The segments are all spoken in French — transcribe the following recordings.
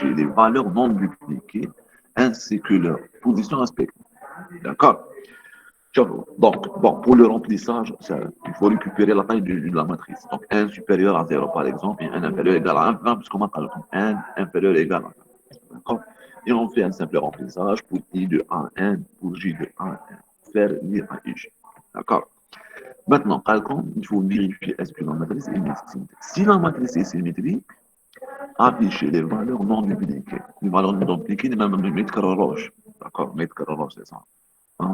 les valeurs non dupliquées ainsi que leur position respective. D'accord. Donc, bon, pour le remplissage, il faut récupérer la taille de la matrice. Donc, 1 supérieur à 0, par exemple, et 1 inférieur égal à 1, 20, puisqu'on va comme 1 inférieur égal à 1. D'accord. Et on fait un simple remplissage pour I de A à 1, pour J de A à 1. Faire lire à IJ. D'accord. Maintenant, calcul, il faut vérifier est-ce que la matrice est symétrique. Si la matrice est symétrique, afficher les valeurs non dupliquées. Les valeurs non dupliquées, même mettre roche. D'accord, mettre roche, c'est ça.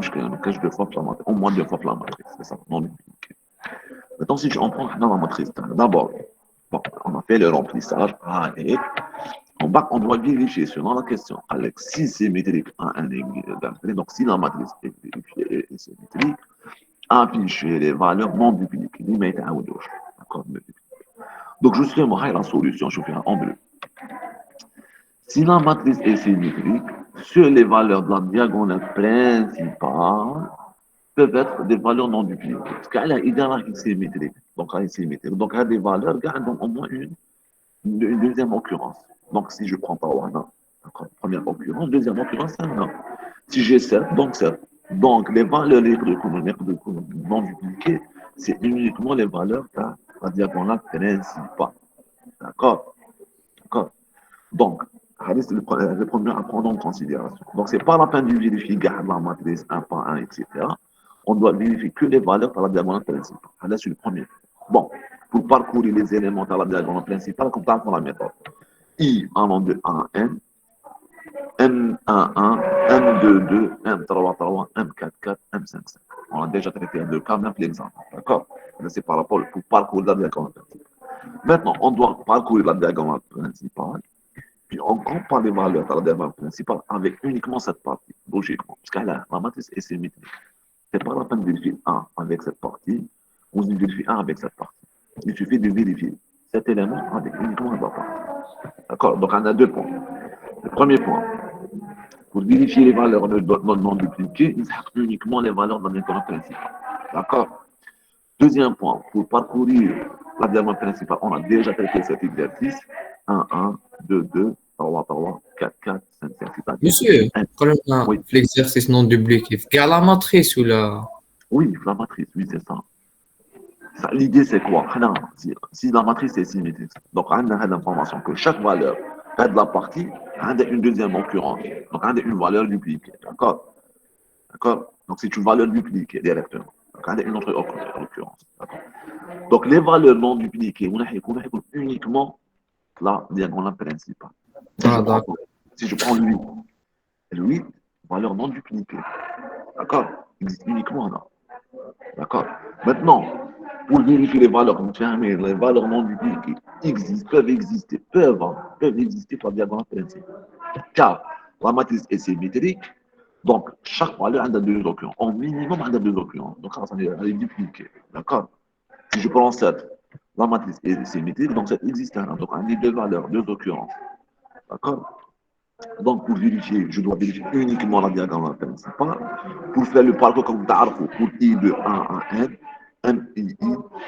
Je cache deux fois la matrice, au moins deux fois la matrice, c'est ça, non dupliqué. Maintenant, si on prend dans la matrice, d'abord, bon, on a fait le remplissage, allez, en bas, on doit vérifier selon la question, avec si c'est symétrique à un égal, donc si la matrice est symétrique, afficher les valeurs non dupliquées, ni mettre un ou deux. D'accord, donc justement, la solution, je fais en bleu. Si la matrice est symétrique, seules les valeurs de la diagonale principale peuvent être des valeurs non dupliquées. Parce qu'elle est égale symétrique. Donc, elle est symétrique. Donc, elle a des valeurs, gardons au moins une deuxième occurrence. Donc, si je prends par Wana, première occurrence, deuxième occurrence, c'est un. Si j'ai 7, donc 7. Donc, les valeurs non dupliquées, c'est uniquement les valeurs de la diagonale principale. D'accord? D'accord? Donc, c'est le premier à prendre en considération. Donc, ce n'est pas la peine de vérifier garde la matrice 1 par 1, etc. On doit vérifier que les valeurs par la diagonale principale. C'est le premier. Bon, pour parcourir les éléments par la diagonale principale, comme ça, on la méthode. I allant de 1 à N, M1, 1, M2, 2, M3, 3, M4, 4, M5, 5. On a déjà traité un deux cas, même l'exemple. D'accord? C'est par rapport pour parcourir la diagonale principale. Maintenant, on doit parcourir la diagonale principale. Puis on compare les valeurs de la diagonale principale avec uniquement cette partie, logiquement. Parce que là, la matrice est symétrique. Ce n'est pas la peine de vérifier 1 avec cette partie, ou de vérifier 1 avec cette partie. Il suffit de vérifier cet élément avec uniquement la partie. D'accord. Donc on a deux points. Le premier point, pour vérifier les valeurs non dupliquées, il s'agit uniquement les valeurs de la diagonale principale. D'accord. Deuxième point, pour parcourir la diagonale principale, on a déjà traité cet exercice. 1, 1, 2, 2, 3, 3, 4, 4, 5, 5, c'est-à-dire Monsieur, un. quand on a Oui, l'exercice non dupliqué, car la matrice ou la... oui, la matrice, oui, c'est ça. L'idée, c'est quoi? Si la matrice est symétrique, donc on a l'information que chaque valeur de la partie a une deuxième occurrence. Donc, on a une valeur dupliquée. D'accord? D'accord? Donc, c'est une valeur dupliquée directement. Donc, on a une autre occurrence. Donc, les valeurs non dupliquées, on a uniquement la diagonale principale. Si je Ah, prends, d'accord. si je prends le 8, le 8, valeur non dupliquée. D'accord? Il existe uniquement là. D'accord? Maintenant, pour vérifier les valeurs, les valeurs non dupliquées existent, peuvent exister par diagonale principale. Car la matrice est symétrique, donc chaque valeur a deux occurrences. Au minimum, elle a deux occurrences. Donc, ça veut dire elle est dupliquée. D'accord? Si je prends 7, la matrice est symétrique, donc 7 existe. Donc, on a deux valeurs, deux occurrences. D'accord? Donc, pour vérifier, je dois vérifier uniquement la diagonale principale. Pour faire le parcours comme d'arbre, pour I de 1 à N, M, I,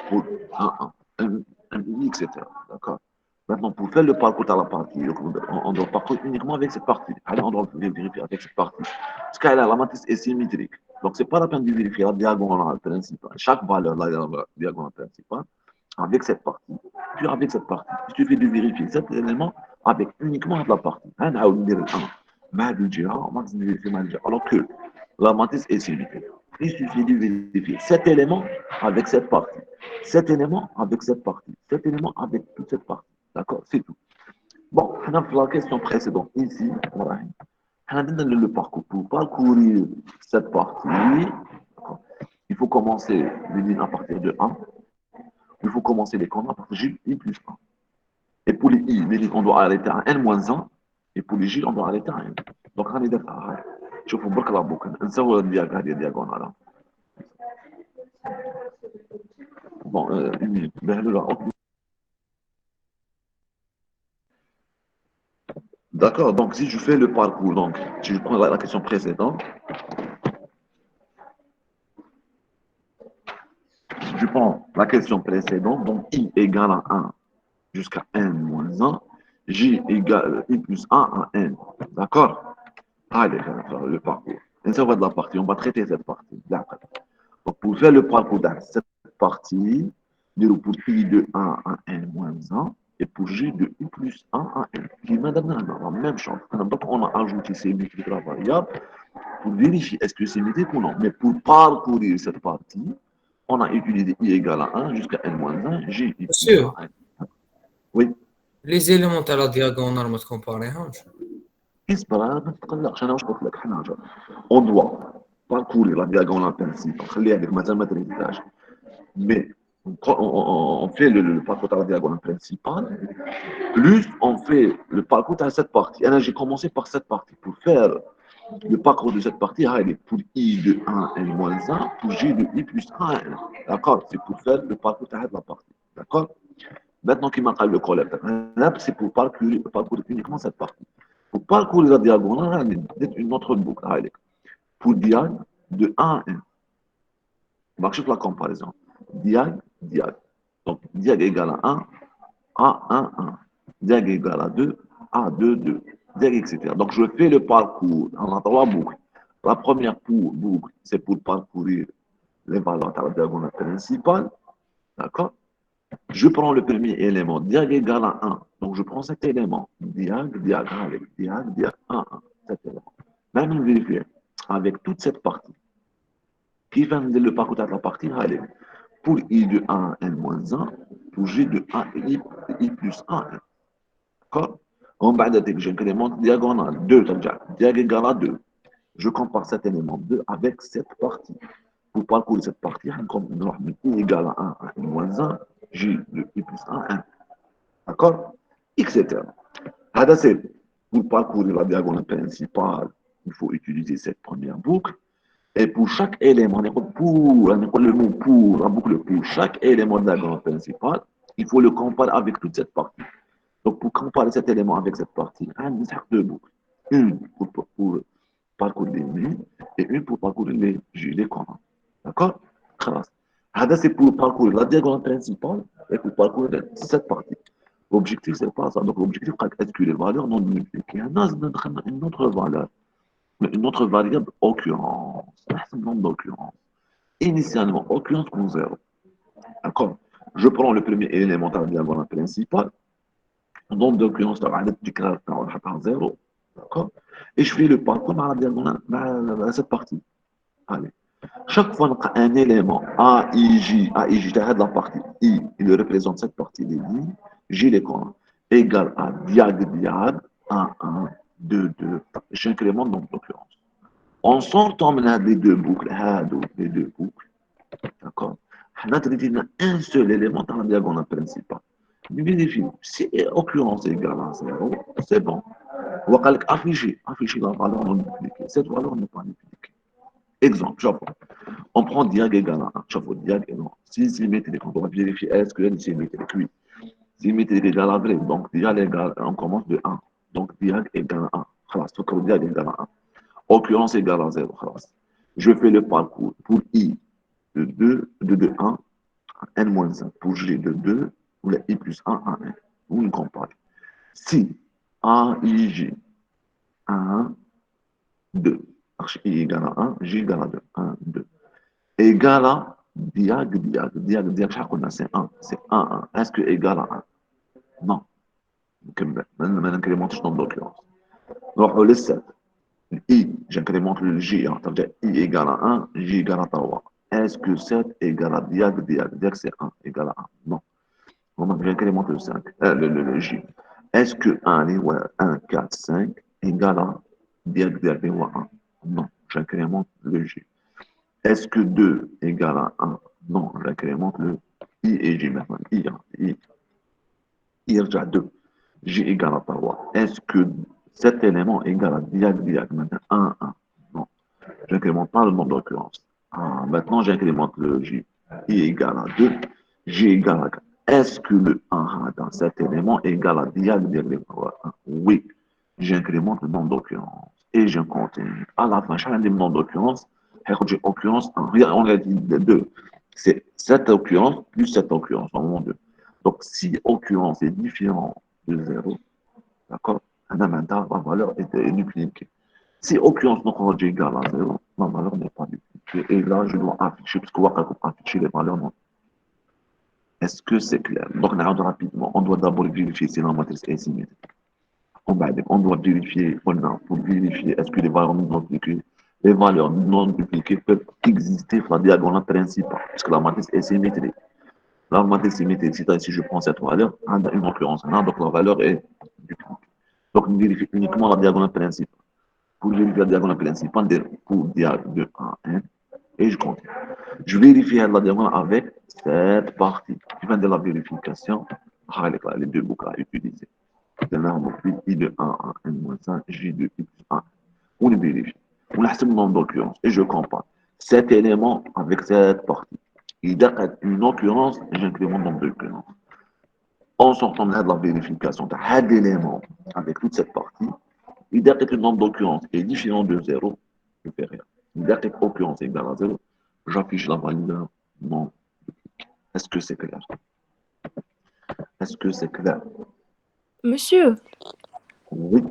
pour 1, 1, M, M, I, etc. D'accord. Maintenant, pour faire le parcours à la partie, on doit parcourir uniquement avec cette partie. Alors, on doit vérifier avec cette partie. Parce que là, la matrice est symétrique. Donc, ce n'est pas la peine de vérifier la diagonale principale. Chaque valeur de la diagonale principale avec cette partie. Puis avec cette partie, il suffit de vérifier cet élément avec uniquement la partie. Alors que la matrice est symétrique. Il suffit de vérifier cet élément avec cette partie. Cet élément avec cette partie. Cet élément avec toute cette partie. D'accord? C'est tout. Bon, on a fait la question précédente. Ici, voilà. On a le parcours. Pour parcourir cette partie, il faut commencer les lignes à partir de 1. Il faut commencer les comptes à partir de J, I plus 1. Et pour les I, les lignes, on doit arrêter à N-1. Et pour les J, on doit arrêter à N. Donc, on est d'accord. شوفوا برك لا بوك نسوي هذه دياغونال. Bon, une minute. D'accord, donc si je fais le parcours, donc si je prends la question précédente, si je prends la question précédente, donc I égale à 1 jusqu'à N moins 1, J égale I plus 1 à N. D'accord? Allez, on va faire le parcours. Et ça va de la partie. On va traiter cette partie. D'accord. Donc, pour faire le parcours de cette partie, pour I de 1 à N moins 1 et pour J de I plus 1 à N. Qui est la même chose. Donc, on a ajouté ces multiples variables pour vérifier est-ce que c'est symétrique ou non. Mais pour parcourir cette partie, on a utilisé I égale à 1 jusqu'à N moins 1, J I plus Sûr. 1 N. Oui. Les éléments à la diagonale, ما تكومباريهمش. On doit parcourir la diagonale principale. Mais on fait le parcours de la diagonale principale, plus on fait le parcours de cette partie. Alors, j'ai commencé par cette partie. Pour faire le parcours de cette partie, pour I de 1 N moins 1, pour J de I plus 1 N. D'accord? C'est pour faire le parcours de la partie. D'accord? Maintenant, qui m'a le collègue, c'est pour parcourir uniquement cette partie. Pour parcourir la diagonale, c'est une autre boucle. Allez. Pour diag de 1 à n. Marche la comparaison. Diag, diag. Donc, diag égale à 1, A1, 1. Diag égale à 2, A2, 2. Diag, etc. Donc, je fais le parcours en trois boucles. La première boucle, c'est pour parcourir les valeurs de la diagonale principale. D'accord? Je prends le premier élément, diag égale à 1. Donc, je prends cet élément. Diag, diag, avec diag, diag, 1, 1. Cet élément. Même vérifier avec toute cette partie. Qui va me dire le parcours de la partie? Allez. Pour I de 1 N moins 1, pour J de 1 I plus 1 N. D'accord? En bas de j'incrémente diagonale 2, diag égale à 2. Je compare cet élément 2 avec cette partie. Pour parcourir cette partie, I égale à 1 à N moins 1, J de I plus 1 N. D'accord? Etc. C'est pour parcourir la diagonale principale, il faut utiliser cette première boucle. Et pour chaque élément, le mot pour, la boucle pour chaque élément de la diagonale principale, il faut le comparer avec toute cette partie. Donc, pour comparer cet élément avec cette partie, on a deux boucles. Une pour parcourir les lignes et une pour parcourir les communs. D'accord? C'est pour parcourir la diagonale principale et pour parcourir cette partie. L'objectif, c'est pas ça. Donc, l'objectif, est-ce que les valeurs non multipliées, une autre valeur, une autre variable, occurrence. Un nombre d'occurrences. Initialement, occurrence pour 0. D'accord? Je prends le premier élément de la diagonale principale. Nombre d'occurrences, par 0. D'accord? Et je fais le parcours dans la diagonale, dans cette partie. Allez. Chaque fois qu'on a un élément A, I, J, de la partie I, il représente cette partie des lignes, J les colonnes, égale à diag, diag, 1, 1, 2, 2. J'incrémente donc l'occurrence. En sortant maintenant des deux boucles, les deux boucles, d'accord, on a traité un seul élément dans la diagonale principale. Vérifie, si occurrence égale à 0, c'est bon. On va afficher la valeur non multipliquée. Cette valeur n'est pas multipliquée. Exemple, on prend diag égale à 1. Diag est non. Si symétrique, on va vérifier est-ce que c'est symétrique. Oui. Symétrique égale à vrai. Donc, diag égale, on commence de 1. Donc, diag égale à 1. Voilà, c'est que diag égale à 1. Occurrence égale à 0. Je fais le parcours pour I de 2, de 1 à N-1. Pour G de 2, ou la I plus 1 à N. Vous me comparez. Si A, I, J, 1, 2. I égale à 1, J égale à 2. 1, 2. Égale à diag, diag. Diag, diag, c'est 1. C'est 1, 1. Est-ce que égal à 1? Non. ما نكريمونتش dans l'occurrence. نروحوا لل 7. I, j'incrémente le J. Ça veut dire I égale à 1, J égale à 3. Est-ce que 7 égale à diag, diag? Diag, c'est 1 égale à 1. Non. On j'incrémente le 5, le J. Est-ce que 1, 4, 5 égale à diag, diag, 1? Non. J'incrémente le J. Est-ce que 2 égale à 1? Non. J'incrémente le I et J maintenant. I égale 2. J égale à 3. Est-ce que cet élément égale à diag, diag? Maintenant, 1, 1. Non. J'incrémente pas le nombre d'occurrences. Maintenant, j'incrémente le J. I égale à 2. J égale à 4. Est-ce que le 1 dans cet élément égale à diag, diag, 1? Oui. J'incrémente le nombre d'occurrences. Et je continue. À la fin, chacun des nombres d'occurrences, j'ai occurrence, on a dit 2. C'est cette occurrence plus cette occurrence en moment 2. Donc, si occurrence est différent de 0, D'accord? La valeur est dupliquée. Si occurrence non corrigée égale à 0, la valeur n'est pas dupliquée. Et là, je dois afficher, parce qu'on va afficher les valeurs non. Est-ce que c'est clair? Donc, on regarde rapidement. On doit d'abord vérifier si la matrice est symétrique. On doit vérifier, pour vérifier est-ce que les valeurs non dupliquées peuvent exister sur la diagonale principale, puisque la matrice est symétrique. La matrice symétrique, c'est-à-dire si je prends cette valeur, on a une occurrence là, donc la valeur est dupliquée. Donc, on vérifie uniquement la diagonale principale. Pour vérifier la diagonale principale, pour dire de 1 à n, et je continue. Je vérifie la diagonale avec cette partie. Je viens de la vérification, les deux boucles à utiliser. C'est l'arbre I de 1 à n-1, J de I plus 1. On les vérifie. On a le nombre d'occurrences et je compare cet élément avec cette partie. Il y a une occurrence, j'incrémente le nombre d'occurrences. En sortant de la vérification de cet élément avec toute cette partie, il y a le nombre d'occurrences est différent de 0, je fais rien. Il y a quelque occurrence égale à 0, j'affiche la valeur non. Est-ce que c'est clair? Est-ce que c'est clair? Monsieur, Oui.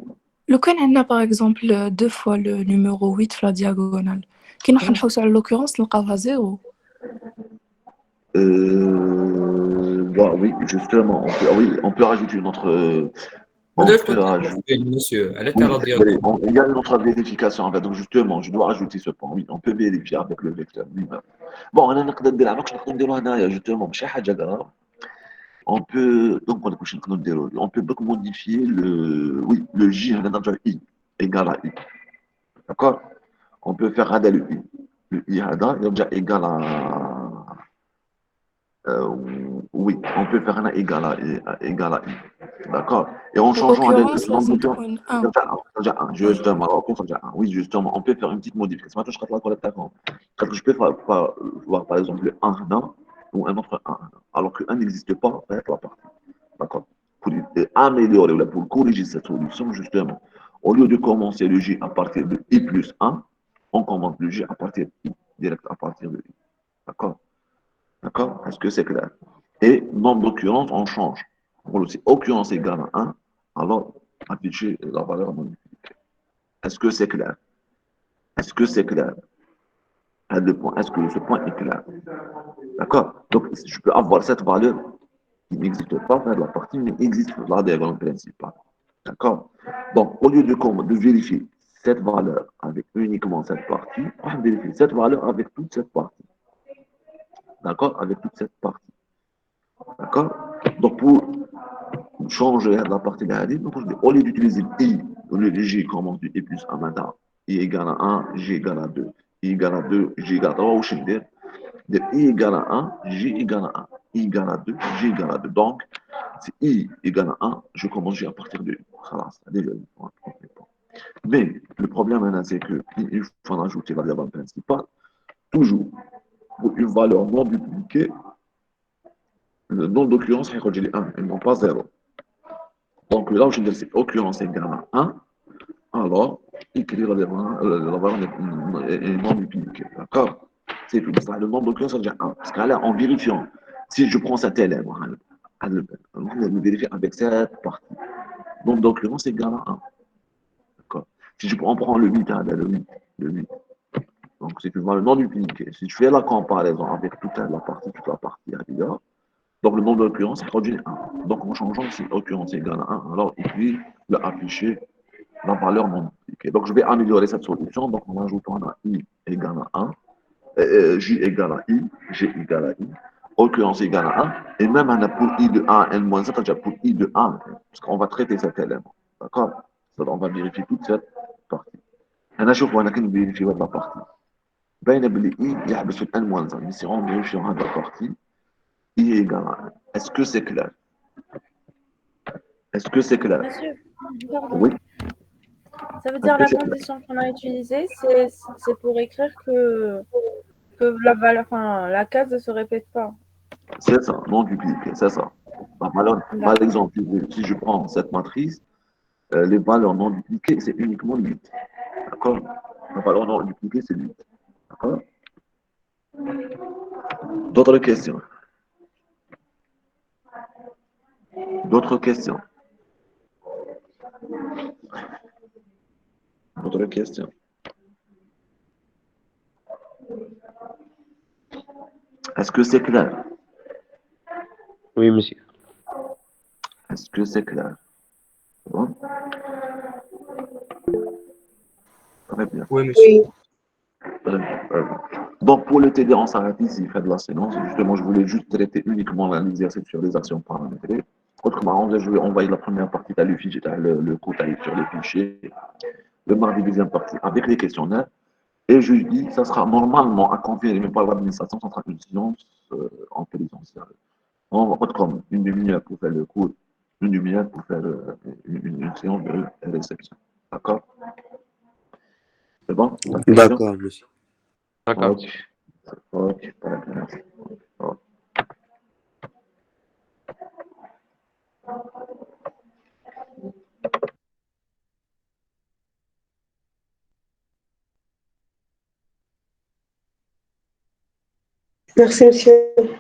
le cas on a par exemple deux fois le numéro 8 sur la diagonale. Quand on cherche sur l'occurrence, on trouve 0. Bah, oui, justement, on peut rajouter une autre. On بدات peut rajouter. monsieur, elle est à Oui, la allez, diagonale. il y a une autre vérification. En fait. Donc, justement, je dois rajouter ce point. Oui, on peut vérifier avec le vecteur lui-même. Bon, on a justement, on peut, donc, on peut donc modifier le J, on a déjà I, égal à I. D'accord? On peut faire Hada le I. Le I Hada, il est déjà égal à. Oui, on peut faire un égal à I. D'accord? Et en changeant L'occurrence, le nombre لازم d'occurrences, تكون ça 1. devient un, Oui. justement, alors, ça devient un. Oui, justement, on peut faire une petite modification. Maintenant, je serai là correctement. Parce que je peux voir, par exemple, le 1 là, ou un autre 1, alors que 1 n'existe pas avec la partie. D'accord? Pour améliorer, ou pour corriger cette solution, justement, au lieu de commencer le J à partir de I plus 1, on commence le J à partir de I, direct à partir de I. D'accord? D'accord? Est-ce que c'est clair? Et nombre d'occurrences, on change. Si occurrence égale à 1, alors afficher la valeur non multipliée. Est-ce que c'est clair? Est-ce que c'est clair? Est-ce que ce point est clair? D'accord? Donc, je peux avoir cette valeur qui n'existe pas dans la partie, mais existe dans la diagonale principale. D'accord? Donc, au lieu de vérifier cette valeur avec uniquement cette partie, on va vérifier cette valeur avec toute cette partie. D'accord? Avec toute cette partie. D'accord? Donc, pour changer la partie de la ligne, donc, au lieu d'utiliser I, au lieu de J commence du I plus 1 maintenant, I égale à 1, J égale à 2, I égale à 2, J égale à 3, ou de I égale à 1, J égale à 1, I égale à 2, J égale à 2. Donc, si I égale à 1, je commence J à partir de I. Voilà, c'est déjà le point. Mais le problème maintenant, c'est que il faut ajouter la diagonale principale, toujours pour une valeur non dupliquée, le nombre d'occurrences est rejeté 1 et non pas 0. Donc là, je dis c'est occurrence égale à 1, alors écrire la valeur est non dupliquée. D'accord? C'est tout. Le nombre d'occurrences, c'est déjà 1. Parce que là, en vérifiant, si je prends cet élément, on le vérifie avec cette partie. Le nombre d'occurrences égale à 1. D'accord? Si on prend le 8, le 8. Donc c'est une valeur non dupliquée. Si je fais la comparaison avec toute la partie ailleurs, donc le nombre d'occurrences est réduit à 1. Donc en changeant si occurrence égale à 1, alors ici, le afficher la valeur non dupliquée. Donc je vais améliorer cette solution. Donc en ajoutant un I égale à 1, J égale à I, G égale à I, occurrence égale à 1, et même pour I de 1 à N-1, c'est-à-dire pour I de 1, parce qu'on va traiter cet élément. D'accord? On va vérifier toute cette partie. On a chauffé, on a qu'une vérifier la partie. بين بلي I يحبس في N-1. Mais si on vérifie la partie, I égale à 1. Est-ce que c'est clair? Est-ce que c'est clair? Monsieur, pardon. Oui. Ça veut dire la condition qu'on a utilisée, c'est pour écrire que la valeur, enfin, la case ne se répète pas. C'est ça, non dupliqué, c'est ça. Par exemple, si je prends cette matrice, les valeurs non dupliquées, c'est uniquement 8. D'accord? La valeur non dupliquée, c'est 8. D'accord? D'autres questions? D'autres questions? Autre question. Est-ce que c'est clair? Oui, monsieur. Est-ce que c'est clair? Bon, très bien. Oui, monsieur. Oui. Très bien, très bien. Donc, pour le TD, on s'arrête ici, fin de la séance. Justement, je voulais juste traiter uniquement l'exercice sur les actions paramétrées. Autrement, je vais envoyer la première partie à l'UFI, le code sur les fichiers. Le mardi, deuxième partie, avec les questionnaires. Et jeudi, ça sera normalement à confirmer par l'administration, ça sera une séance en présentiel. On va comme une demi-heure pour faire le cours, une demi-heure pour faire une séance de réception. D'accord? C'est bon? Pas de questions? D'accord, monsieur. D'accord, Ok, monsieur. ok, très bien, merci. Ok. Merci, monsieur.